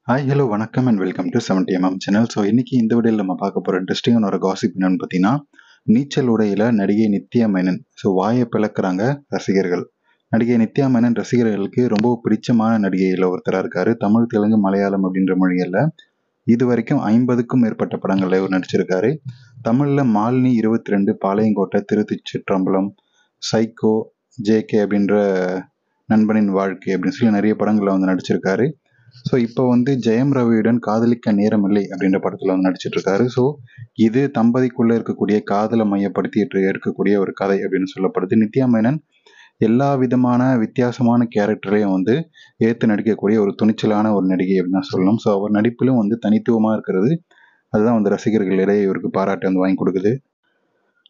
Hi hello வணக்கம் and welcome to 70mm channel. So இன்னைக்கு இந்த வீடியோவில் நம்ம பார்க்க போகிற இன்ட்ரெஸ்டிங்கான ஒரு காசிப் என்னன்னு பார்த்தீங்கன்னா, நீச்சல் உடையில நடிகை நித்யா மேனன் ஸோ வாயை பிளக்குறாங்க ரசிகர்கள். நடிகை நித்யா மேனன் ரசிகர்களுக்கு ரொம்ப பிடிச்சமான நடிகையில் ஒருத்தராக இருக்காரு. தமிழ், தெலுங்கு, மலையாளம் அப்படின்ற மொழிகளில் இது வரைக்கும் 50க்கும் மேற்பட்ட படங்களில் இவர் நடிச்சிருக்காரு. தமிழில் மாலினி 22, பாளையங்கோட்டை, திருச்சிற்றம்பலம், சைக்கோ, ஜேகே அப்படின்ற நண்பனின் வாழ்க்கை அப்படின்னு சொல்லி நிறைய படங்களில் வந்து நடிச்சிருக்காரு. ஸோ இப்போ வந்து ஜெயம் ரவியுடன் காதலிக்க நேரமில்லை அப்படின்ற படத்தில் வந்து நடிச்சிட்டு இருக்காரு. ஸோ இது தம்பதிக்குள்ளே இருக்கக்கூடிய காதலை மையப்படுத்திட்டு இருக்கக்கூடிய ஒரு கதை அப்படின்னு சொல்லப்படுது. நித்யா மேனன் எல்லா விதமான வித்தியாசமான கேரக்டரையும் வந்து ஏற்று நடிக்கக்கூடிய ஒரு துணிச்சலான ஒரு நடிகை அப்படின்னு தான் சொல்லணும். ஸோ அவர் நடிப்பிலும் வந்து தனித்துவமாக இருக்கிறது, அதுதான் வந்து ரசிகர்களிடையே இவருக்கு பாராட்டு வந்து வாங்கி கொடுக்குது.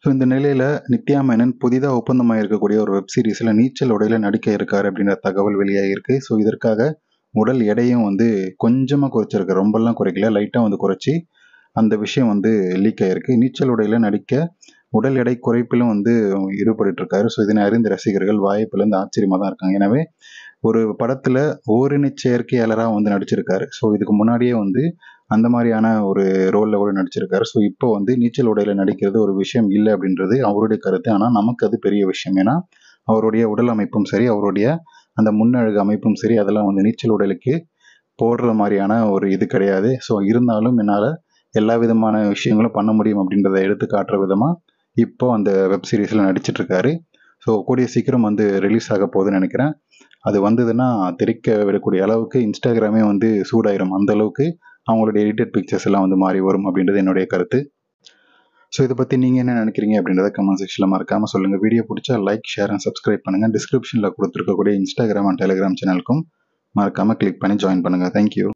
ஸோ இந்த நிலையில் நித்யா மேனன் புதிதாக ஒப்பந்தமாக இருக்கக்கூடிய ஒரு வெப் சீரிஸில் நீச்சல் உடையில நடிக்க இருக்காரு அப்படின்ற தகவல் வெளியாகிருக்கு. ஸோ இதற்காக உடல் எடையும் வந்து கொஞ்சமாக குறைச்சிருக்கு, ரொம்பலாம் குறைக்கல, லைட்டாக வந்து குறைச்சி அந்த விஷயம் வந்து லீக் ஆகிருக்கு. நீச்சல் உடையில நடிக்க உடல் எடை குறைப்பிலும் வந்து ஈடுபட்டு இருக்காரு. ஸோ இதனை அறிந்த ரசிகர்கள் வாய்ப்பிலேருந்து ஆச்சரியமாக தான் இருக்காங்க. எனவே ஒரு படத்தில் ஓரின செயற்கையாளராக வந்து நடிச்சிருக்காரு. ஸோ இதுக்கு முன்னாடியே வந்து அந்த மாதிரியான ஒரு ரோலில் கூட நடிச்சிருக்காரு. ஸோ இப்போ வந்து நீச்சல் உடையில நடிக்கிறது ஒரு விஷயம் இல்லை அப்படின்றது அவருடைய கருத்து. ஆனால் நமக்கு அது பெரிய விஷயம். ஏன்னா அவருடைய உடல் அமைப்பும் சரி, அவருடைய அந்த முன்னழகு அமைப்பும் சரி, அதெல்லாம் வந்து நீச்சல் உடலுக்கு போடுற மாதிரியான ஒரு இது கிடையாது. ஸோ இருந்தாலும் என்னால் எல்லா விதமான விஷயங்களும் பண்ண முடியும் அப்படின்றத எடுத்து காட்டுற விதமாக இப்போ அந்த வெப் சீரிஸில் நடிச்சிட்ருக்காரு. ஸோ கூடிய சீக்கிரம் வந்து ரிலீஸ் ஆக போகுதுன்னு நினைக்கிறேன். அது வந்ததுன்னா தெரிக்க விடக்கூடிய அளவுக்கு இன்ஸ்டாகிராமே வந்து சூடாயிரும். அந்த அளவுக்கு அவங்களுடைய எடிட்டட் பிக்சர்ஸ் எல்லாம் வந்து மாறி வரும் அப்படின்றது என்னுடைய கருத்து. ஸோ இதை பற்றி நீங்கள் என்ன நினைக்கிறீங்க அப்படின்றத கமெண்ட் செக்ஷனில் மறக்காமல் சொல்லுங்கள். வீடியோ பிடிச்சா லைக், ஷேர் அண்ட் சப்ஸ்கிரைப் பண்ணுங்கள். டிஸ்கிரிப்ஷனில் கொடுத்துருக்கக்கூடிய இன்ஸ்டாகிராம் அண்ட் டெலிகிராம் சேனலுக்கும் மறக்காமல் கிளிக் பண்ணி ஜாயின் பண்ணுங்கள். தேங்க்யூ.